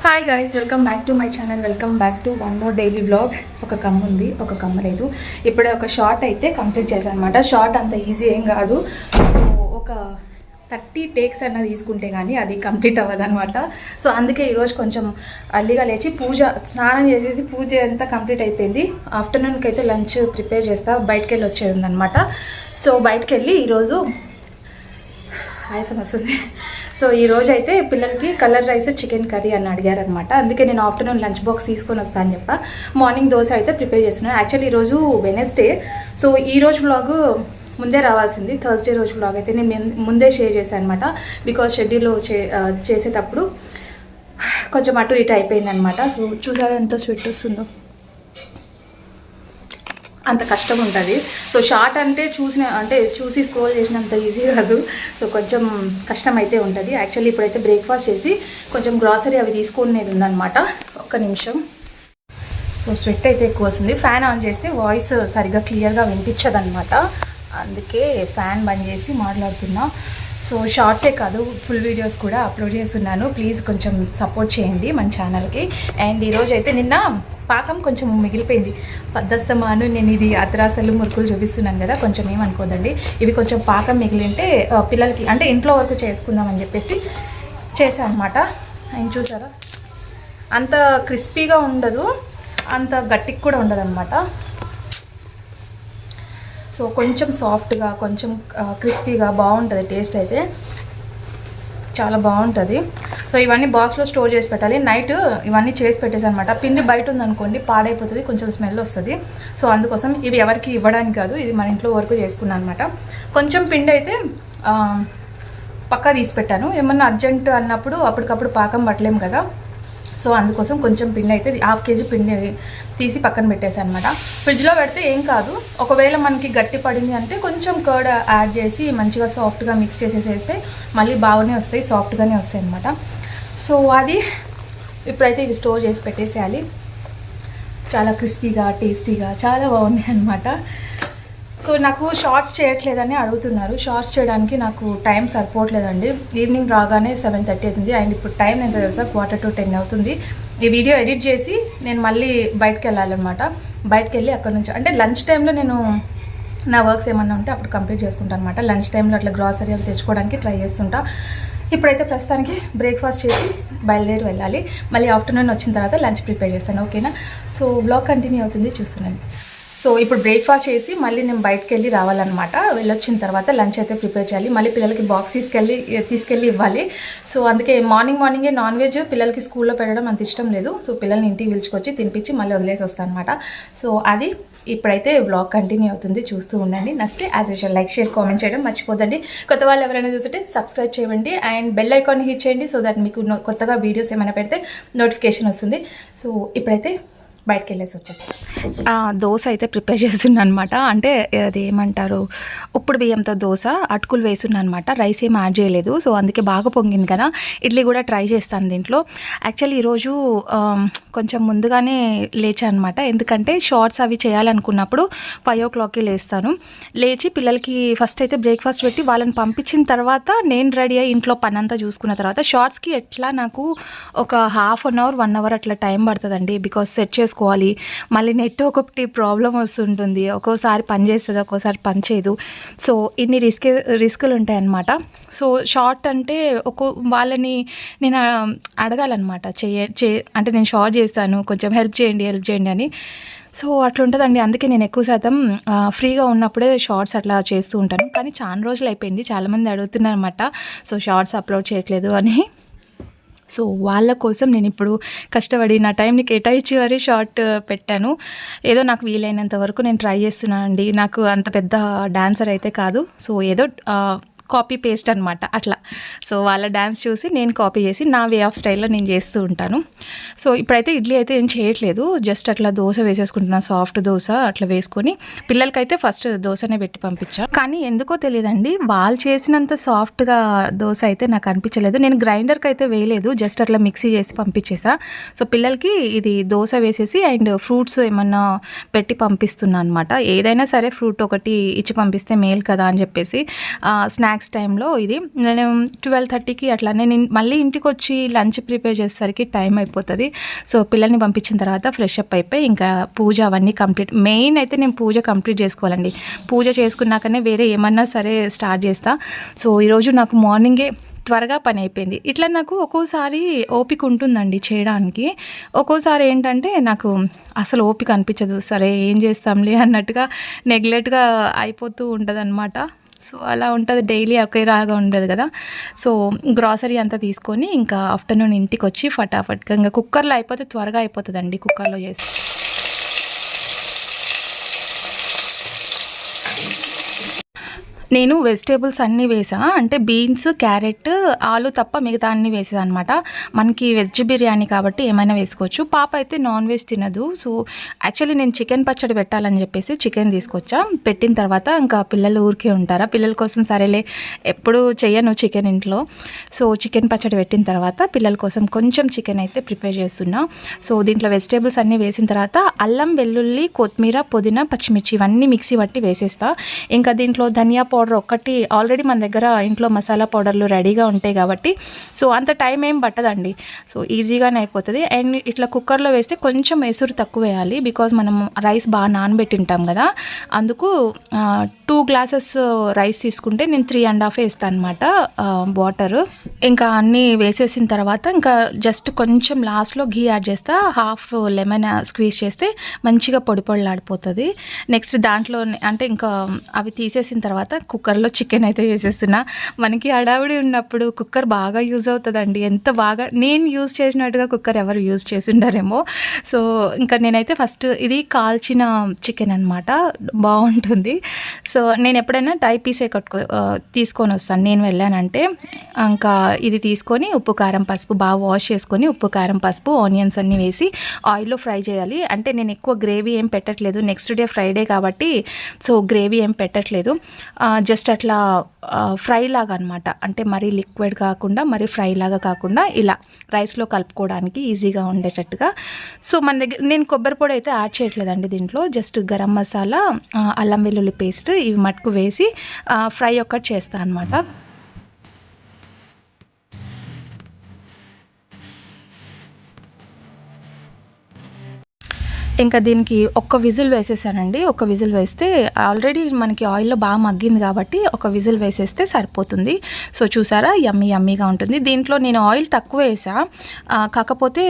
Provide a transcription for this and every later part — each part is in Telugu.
Hi guys, welcome back to my channel. Welcome back to one more daily vlog. ఒక కమ్మ ఉంది, ఒక కమ్మ లేదు. ఇప్పుడే ఒక షార్ట్ అయితే కంప్లీట్ చేశాను అనమాట. షార్ట్ అంత ఈజీ ఏం కాదు, ఒక 30 టేక్స్ అన్న తీసుకుంటే కానీ అది కంప్లీట్ అవ్వదు అనమాట. సో అందుకే ఈరోజు కొంచెం అర్లీగా లేచి స్నానం చేసేసి పూజ అంతా కంప్లీట్ అయిపోయింది. ఆఫ్టర్నూన్కి అయితే లంచ్ ప్రిపేర్ చేస్తా, బయటకు వెళ్ళి వచ్చేది ఉందనమాట. సో బయటకు వెళ్ళి ఈరోజు ఆయాసం వస్తుంది. సో ఈరోజు అయితే పిల్లలకి కలర్ రైస్ చికెన్ కర్రీ అని అడిగారనమాట. అందుకే నేను ఆఫ్టర్నూన్ లంచ్ బాక్స్ తీసుకొని వస్తాను అని చెప్పా. మార్నింగ్ దోశ అయితే ప్రిపేర్ చేస్తున్నాను. యాక్చువల్లీ ఈరోజు వెనస్డే, సో ఈరోజు వ్లాగ్ ముందే రావాల్సింది. థర్స్డే రోజు వ్లాగ్ అయితే నేను ముందే షేర్ చేశాను అనమాట. బికాజ్ షెడ్యూల్లో చేసేటప్పుడు కొంచెం అటు ఇటు అయిపోయింది అనమాట. సో చూసారా ఎంత స్వెట్ వస్తుందో, అంత కష్టం ఉంటుంది. సో షార్ట్ అంటే చూసి స్క్రోల్ చేసినంత ఈజీ కాదు. సో కొంచెం కష్టం అయితే ఉంటుంది. యాక్చువల్లీ ఇప్పుడైతే బ్రేక్ఫాస్ట్ చేసి కొంచెం గ్రాసరీ అవి తీసుకునేది ఉందన్నమాట. ఒక్క నిమిషం. సో స్వెట్ అయితే ఎక్కువ వస్తుంది. ఫ్యాన్ ఆన్ చేస్తే వాయిస్ సరిగ్గా క్లియర్గా వినిపించదన్నమాట. అందుకే ఫ్యాన్ బంద్ చేసి మాట్లాడుతున్నా. సో షార్ట్సే కాదు, ఫుల్ వీడియోస్ కూడా అప్లోడ్ చేస్తున్నాను. ప్లీజ్ కొంచెం సపోర్ట్ చేయండి మన ఛానల్కి. అండ్ ఈరోజు అయితే నిన్న పాకం కొంచెం మిగిలిపోయింది. పద్దస్తమాను నేను ఇది అత్రాసలు మురుకులు చూపిస్తున్నాను కదా, కొంచెం ఏమనుకోదండి. ఇవి కొంచెం పాకం మిగిలింటే పిల్లలకి అంటే ఇంట్లో వరకు చేసుకుందామని చెప్పేసి చేశాను అనమాట. అండ్ చూసారా, అంత క్రిస్పీగా ఉండదు, అంత గట్టిగా కూడా ఉండదు అనమాట. సో కొంచెం సాఫ్ట్గా, కొంచెం క్రిస్పీగా బాగుంటుంది. టేస్ట్ అయితే చాలా బాగుంటుంది. సో ఇవన్నీ బాక్స్లో స్టోర్ చేసి పెట్టాలి. నైట్ ఇవన్నీ చేసి పెట్టేసి అనమాట. పిండి బయట ఉందనుకోండి పాడైపోతుంది, కొంచెం స్మెల్ వస్తుంది. సో అందుకోసం ఇవి ఎవరికి ఇవ్వడానికి కాదు, ఇది మన ఇంట్లో వరకు చేసుకున్నాను అనమాట. కొంచెం పిండి అయితే పక్కా తీసి పెట్టాను. ఏమన్నా అర్జెంట్ అన్నప్పుడు అప్పటికప్పుడు పాకం పట్టలేము కదా. సో అందుకోసం కొంచెం పిండి అయితే 1/2 kg పిండి తీసి పక్కన పెట్టేసాను అనమాట. ఫ్రిడ్జ్లో పెడితే ఏం కాదు. ఒకవేళ మనకి గట్టి పడింది అంటే కొంచెం కర్డ్ యాడ్ చేసి మంచిగా సాఫ్ట్గా మిక్స్ చేసేసేస్తే మళ్ళీ బాగానే వస్తాయి, సాఫ్ట్గానే వస్తాయి అనమాట. సో అది ఇప్పుడైతే ఇవి స్టోర్ చేసి పెట్టేసేయాలి. చాలా క్రిస్పీగా, టేస్టీగా చాలా బాగున్నాయి అనమాట. సో నాకు షార్ట్స్ చేయట్లేదని అడుగుతున్నారు. షార్ట్స్ చేయడానికి నాకు టైం సరిపోవట్లేదండి. ఈవినింగ్ రాగానే 7:30 అవుతుంది. అండ్ ఇప్పుడు టైం ఎంత తెలుసా, 9:45 అవుతుంది. ఈ వీడియో ఎడిట్ చేసి నేను మళ్ళీ బయటకు వెళ్ళాలన్నమాట. బయటకు వెళ్ళి అక్కడ నుంచి అంటే లంచ్ టైంలో నేను నా వర్క్స్ ఏమన్నా ఉంటే అప్పుడు కంప్లీట్ చేసుకుంటాను అనమాట. లంచ్ టైంలో అట్లా గ్రాసరీ అవి తెచ్చుకోవడానికి ట్రై చేస్తుంటా. ఇప్పుడైతే ప్రస్తుతానికి బ్రేక్ఫాస్ట్ చేసి బయలుదేరి వెళ్ళాలి. మళ్ళీ ఆఫ్టర్నూన్ వచ్చిన తర్వాత లంచ్ ప్రిపేర్ చేస్తాను, ఓకేనా? సో బ్లాగ్ కంటిన్యూ అవుతుంది, చూస్తున్నాను. సో ఇప్పుడు బ్రేక్ఫాస్ట్ చేసి మళ్ళీ నేను బయటకు వెళ్ళి రావాలన్నమాట. వెళ్ళొచ్చిన తర్వాత లంచ్ అయితే ప్రిపేర్ చేయాలి. మళ్ళీ పిల్లలకి బాక్స్ తీసుకెళ్ళి ఇవ్వాలి. సో అందుకే మార్నింగే నాన్ వెజ్ పిల్లలకి స్కూల్లో పెట్టడం అంత ఇష్టం లేదు. సో పిల్లల్ని ఇంటికి పిలుచుకొచ్చి తినిపించి మళ్ళీ వదిలేసి వస్తాను అనమాట. సో అది ఇప్పుడైతే బ్లాగ్ కంటిన్యూ అవుతుంది, చూస్తూ ఉండండి. నచ్చితే as usual like, share, comment చేయడం మర్చిపోదండి. కొత్త వాళ్ళు ఎవరైనా చూస్తుంటే సబ్స్క్రైబ్ చేయండి అండ్ బెల్ ఐకాన్ హిట్ చేయండి. సో దట్ మీకు కొత్తగా వీడియోస్ ఏమైనా పెడితే నోటిఫికేషన్ వస్తుంది. సో ఇప్పుడైతే బయటకు వెళ్ళేసి వచ్చాను. దోశ అయితే ప్రిపేర్ చేస్తున్నాను అనమాట. అంటే అది ఏమంటారు, ఉప్పుడు బియ్యంతో దోశ, అటుకులు వేస్తున్నాను అనమాట. రైస్ ఏం యాడ్ చేయలేదు. సో అందుకే బాగా పొంగింది కదా. ఇడ్లీ కూడా ట్రై చేస్తాను దీంట్లో. యాక్చువల్లీ ఈరోజు కొంచెం ముందుగానే లేచాను అనమాట. ఎందుకంటే షార్ట్స్ అవి చేయాలనుకున్నప్పుడు 5 o'clockకి లేస్తాను. లేచి పిల్లలకి ఫస్ట్ అయితే బ్రేక్ఫాస్ట్ పెట్టి వాళ్ళని పంపించిన తర్వాత నేను రెడీ అయ్యి ఇంట్లో పని అంతా చూసుకున్న తర్వాత షార్ట్స్కి ఎట్లా నాకు ఒక 1/2 hour 1 hour అట్లా టైం పడుతుందండి. బికాస్ సెట్ చేసుకోవాలి, మళ్ళీ నెట్ ఒకటి ప్రాబ్లం వస్తుంటుంది. ఒక్కోసారి పని చేస్తుంది, ఒక్కోసారి పని చేయదు. సో ఇన్ని రిస్కులు ఉంటాయి అన్నమాట. సో షార్ట్ అంటే వాళ్ళని నేను అడగాలన్నమాట, అంటే నేను షార్ట్ చేస్తాను, కొంచెం హెల్ప్ చేయండి అని. సో అట్లా ఉంటుందండి. అందుకే నేను ఎక్కువ శాతం ఫ్రీగా ఉన్నప్పుడే షార్ట్స్ అట్లా చేస్తూ ఉంటాను. కానీ చాలా రోజులు అయిపోయింది, చాలామంది అడుగుతున్నారు అనమాట, సో షార్ట్స్ అప్లోడ్ చేయట్లేదు అని. సో వాళ్ళ కోసం నేను ఇప్పుడు కష్టపడి నా టైంని కేటాయించి వారి షార్ట్ పెట్టాను. ఏదో నాకు వీలైనంత వరకు నేను ట్రై చేస్తున్నాను అండి. నాకు అంత పెద్ద డాన్సర్ అయితే కాదు. సో ఏదో కాపీ పేస్ట్ అనమాట అట్లా. సో వాళ్ళ డ్యాన్స్ చూసి నేను కాపీ చేసి నా వే ఆఫ్ స్టైల్లో నేను చేస్తూ ఉంటాను. సో ఇప్పుడైతే ఇడ్లీ అయితే ఏం చేయట్లేదు, జస్ట్ అట్లా దోశ వేసేసుకుంటున్నాను. సాఫ్ట్ దోశ అట్లా వేసుకొని పిల్లలకైతే ఫస్ట్ దోశనే పెట్టి పంపించా. కానీ ఎందుకో తెలియదండి, వాళ్ళు చేసినంత సాఫ్ట్గా దోశ అయితే నాకు అనిపించలేదు. నేను గ్రైండర్కి అయితే వేయలేదు, జస్ట్ అట్లా మిక్సీ చేసి పంపించేసా. సో పిల్లలకి ఇది దోశ వేసేసి అండ్ ఫ్రూట్స్ ఏమన్నా పెట్టి పంపిస్తున్నాను అనమాట. ఏదైనా సరే ఫ్రూట్ ఒకటి ఇచ్చి పంపిస్తే మేలు కదా అని చెప్పేసి. స్నాక్స్ స్నాక్స్ టైంలో ఇది. నేను 12:30కి అట్లా నేను మళ్ళీ ఇంటికి వచ్చి లంచ్ ప్రిపేర్ చేసేసరికి టైం అయిపోతుంది. సో పిల్లల్ని పంపించిన తర్వాత ఫ్రెష్ అప్ అయిపోయి ఇంకా పూజ అవన్నీ కంప్లీట్. మెయిన్ అయితే నేను పూజ కంప్లీట్ చేసుకోవాలండి. పూజ చేసుకున్నాకనే వేరే ఏమన్నా సరే స్టార్ట్ చేస్తా. సో ఈరోజు నాకు మార్నింగే త్వరగా పని అయిపోయింది. ఇట్లా నాకు ఒక్కోసారి ఓపిక ఉంటుందండి చేయడానికి, ఒక్కోసారి ఏంటంటే నాకు అసలు ఓపిక అనిపించదు. సరే ఏం చేస్తాంలే అన్నట్టుగా నెగ్లెక్ట్గా అయిపోతూ ఉంటుంది అనమాట. సో అలా ఉంటుంది, డైలీ ఒకేలాగా ఉండదు కదా. సో గ్రాసరీ అంతా తీసుకొని ఇంకా ఆఫ్టర్నూన్ ఇంటికి వచ్చి ఫటాఫట్గా ఇంకా కుక్కర్లో అయిపోతే త్వరగా అయిపోతుందండి. కుక్కర్లో చేసి నేను వెజిటేబుల్స్ అన్నీ వేసా, అంటే బీన్స్, క్యారెట్, ఆలు తప్ప మిగతా అన్నీ వేసాను అనమాట. మనకి వెజ్ బిర్యానీ కాబట్టి ఏమైనా వేసుకోవచ్చు. పాప అయితే నాన్ వెజ్ తినదు. సో యాక్చువల్లీ నేను చికెన్ పచ్చడి పెట్టాలని చెప్పేసి చికెన్ తీసుకొచ్చా. పెట్టిన తర్వాత ఇంకా పిల్లలు ఊరికే ఉంటారా, పిల్లల కోసం సరేలే ఎప్పుడు చెయ్యను చికెన్ ఇంట్లో. సో చికెన్ పచ్చడి పెట్టిన తర్వాత పిల్లల కోసం కొంచెం చికెన్ అయితే ప్రిపేర్ చేస్తున్నా. సో దీంట్లో వెజిటేబుల్స్ అన్నీ వేసిన తర్వాత అల్లం, వెల్లుల్లి, కొత్తిమీర, పుదీనా, పచ్చిమిర్చి ఇవన్నీ మిక్సీ పట్టి వేసేస్తా. ఇంకా దీంట్లో ధనియా పౌడర్ ఒక్కటి, ఆల్రెడీ మన దగ్గర ఇంట్లో మసాలా పౌడర్లు రెడీగా ఉంటాయి కాబట్టి సో అంత టైం ఏం పట్టదండి. సో ఈజీగానే అయిపోతుంది. అండ్ ఇట్లా కుక్కర్లో వేస్తే కొంచెం ఎసురు తక్కువ వేయాలి, బికాజ్ మనం రైస్ బాగా నానబెట్టింటాం కదా. అందుకు 2 గ్లాసెస్ రైస్ తీసుకుంటే నేను 3.5 వేస్తాను అనమాట వాటర్. ఇంకా అన్నీ వేసేసిన తర్వాత ఇంకా జస్ట్ కొంచెం లాస్ట్లో ఘీ యాడ్ చేస్తా. హాఫ్ లెమన్ స్క్వీజ్ చేస్తే మంచిగా పొడి పొడిలాడిపోతుంది. నెక్స్ట్ దాంట్లో అంటే ఇంకా అవి తీసేసిన తర్వాత కుక్కర్లో చికెన్ అయితే వేసేస్తున్నా. మనకి హడావిడి ఉన్నప్పుడు కుక్కర్ బాగా యూజ్ అవుతుందండి. ఎంత బాగా నేను యూజ్ చేసినట్టుగా కుక్కర్ ఎవరు యూజ్ చేసి ఉండారేమో. సో ఇంకా నేనైతే ఫస్ట్ ఇది కాల్చిన చికెన్ అనమాట, బాగుంటుంది. సో నేను ఎప్పుడైనా టై పీసే తీసుకొని వస్తాను నేను వెళ్ళానంటే. ఇంకా ఇది తీసుకొని ఉప్పు, కారం, పసుపు బాగా వాష్ చేసుకొని ఉప్పు, కారం, పసుపు, ఆనియన్స్ అన్నీ వేసి ఆయిల్లో ఫ్రై చేయాలి. అంటే నేను ఎక్కువ గ్రేవీ ఏం పెట్టట్లేదు, నెక్స్ట్ డే ఫ్రైడే కాబట్టి సో గ్రేవీ ఏం పెట్టట్లేదు. జస్ట్ అట్లా ఫ్రై లాగా అనమాట. అంటే మరీ లిక్విడ్ కాకుండా మరీ ఫ్రై లాగా కాకుండా ఇలా రైస్లో కలుపుకోవడానికి ఈజీగా ఉండేటట్టుగా. సో మన దగ్గర నేను కొబ్బరి పొడి అయితే యాడ్ చేయట్లేదండి దీంట్లో. జస్ట్ గరం మసాలా, అల్లం వెల్లుల్లి పేస్ట్ ఇవి మటుకు వేసి ఫ్రై ఒక్కటి చేస్తాను అనమాట. ఇంకా దీనికి ఒక్క విజిల్ వేసేసానండి. ఒక విజిల్ వేస్తే ఆల్రెడీ మనకి ఆయిల్లో బాగా మగ్గింది కాబట్టి ఒక విజిల్ వేసేస్తే సరిపోతుంది. సో చూసారా యమ్మీగా ఉంటుంది. దీంట్లో నేను ఆయిల్ తక్కువ వేసా, కాకపోతే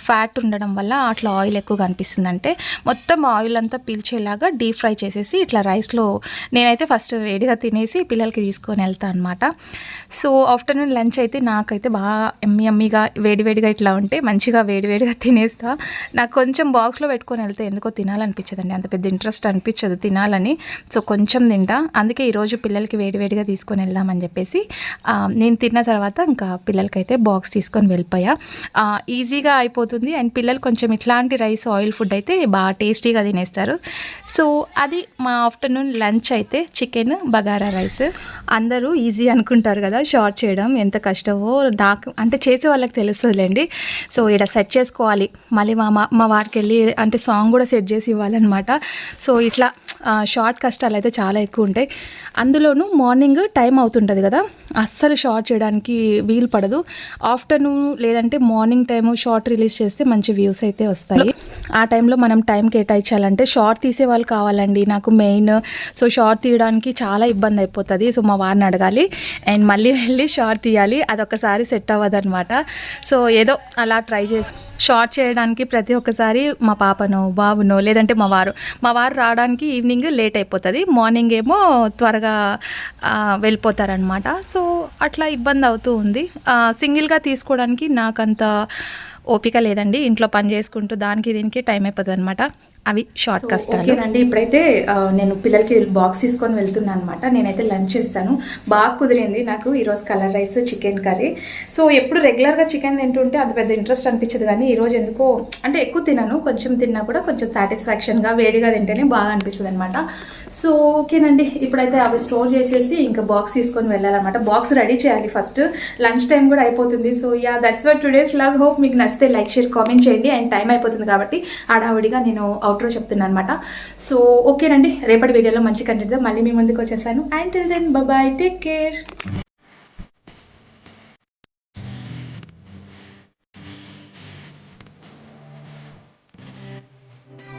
ఫ్యాట్ ఉండడం వల్ల అట్లా ఆయిల్ ఎక్కువగా అనిపిస్తుంది. అంటే మొత్తం ఆయిల్ అంతా పీల్చేలాగా డీప్ ఫ్రై చేసేసి ఇట్లా రైస్లో నేనైతే ఫస్ట్ వేడిగా తినేసి పిల్లలకి తీసుకొని వెళ్తాను అనమాట. సో ఆఫ్టర్నూన్ లంచ్ అయితే నాకైతే బాగా యమ్మీగా వేడివేడిగా ఇట్లా ఉంటే మంచిగా వేడివేడిగా తినేస్తా. నాకు కొంచెం బాక్స్లో పెట్టుకొని వెళ్తే ఎందుకో తినాలనిపించదండి, అంత పెద్ద ఇంట్రెస్ట్ అనిపించదు తినాలని. సో కొంచెం తింటా. అందుకే ఈరోజు పిల్లలకి వేడివేడిగా తీసుకొని వెళ్దామని చెప్పేసి నేను తిన్న తర్వాత ఇంకా పిల్లలకైతే బాక్స్ తీసుకొని వెళ్ళిపోయా. ఈజీగా అయిపోతుంది. అండ్ పిల్లలు కొంచెం ఇట్లాంటి రైస్, ఆయిల్ ఫుడ్ అయితే బాగా టేస్టీగా తినేస్తారు. సో అది మా ఆఫ్టర్నూన్ లంచ్ అయితే చికెన్ బగారా రైస్. అందరూ ఈజీ అనుకుంటారు కదా షార్ట్ చేయడం, ఎంత కష్టమో నాకు అంటే చేసే వాళ్ళకి తెలుస్తుందిలేండి. సో ఇక్కడ సెట్ చేసుకోవాలి, మళ్ళీ మా వారికి వెళ్ళి అంటే సాంగ్ కూడా సెట్ చేసి ఇవ్వాలన్నమాట. సో ఇట్లా షార్ట్ కష్టాలు అయితే చాలా ఎక్కువ ఉంటాయి. అందులోనూ మార్నింగ్ టైం అవుతుంటుంది కదా, అస్సలు షార్ట్ చేయడానికి వీలు పడదు. ఆఫ్టర్నూన్ లేదంటే మార్నింగ్ టైము షార్ట్ రిలీజ్ చేస్తే మంచి వ్యూస్ అయితే వస్తాయి. ఆ టైంలో మనం టైం కేటాయించాలంటే షార్ట్ తీసే వాళ్ళు కావాలండి నాకు మెయిన్. సో షార్ట్ తీయడానికి చాలా ఇబ్బంది అయిపోతుంది. సో మా వారిని అడగాలి అండ్ మళ్ళీ వెళ్ళి షార్ట్ తీయాలి, అదొకసారి సెట్ అవ్వదు అనమాట. సో ఏదో అలా ట్రై చేసి షార్ట్ చేయడానికి ప్రతి ఒక్కసారి మా పాపనో బాబునో లేదంటే మా వారు రావడానికి ఈవినింగ్ లేట్ అయిపోతుంది, మార్నింగ్ ఏమో త్వరగా వెళ్ళిపోతారనమాట. సో అట్లా ఇబ్బంది అవుతూ ఉంది. సింగిల్గా తీసుకోవడానికి నాకంత ఓపిక లేదండి, ఇంట్లో పని చేసుకుంటూ దానికి దీనికి టైం అయిపోతుంది అనమాట. అవి షార్ట్ కష్టాలు. ఓకేనండి, ఇప్పుడైతే నేను పిల్లలకి బాక్స్ తీసుకొని వెళ్తున్నాను అనమాట. నేనైతే లంచ్ చేస్తాను. బాగా కుదిరింది నాకు ఈరోజు colour rice, chicken curry. So ఎప్పుడు రెగ్యులర్గా చికెన్ తింటుంటే అంత పెద్ద ఇంట్రెస్ట్ అనిపించదు, కానీ ఈరోజు ఎందుకో అంటే ఎక్కువ తిన్నాను, కొంచెం తిన్నా కూడా కొంచెం సాటిస్ఫాక్షన్గా వేడిగా తింటేనే బాగా అనిపిస్తుంది అనమాట. సో ఓకేనండి, ఇప్పుడైతే అవి స్టోర్ చేసేసి ఇంకా బాక్స్ తీసుకొని వెళ్ళాలన్నమాట. బాక్స్ రెడీ చేయాలి ఫస్ట్, లంచ్ టైం కూడా అయిపోతుంది. So that's what today's vlog. Hope మీకు నచ్చితే లైక్, షేర్, కామెంట్ చేయండి. అండ్ టైం అయిపోతుంది కాబట్టి హడావుడిగా నేను అవుట్ అవుట్రో చెప్తున్నాను అనమాట. సో ఓకేనండి, రేపటి వీడియోలో మంచి కంటెంట్తో మళ్ళీ మీ ముందుకు వచ్చేసాను. And till then bye, take care.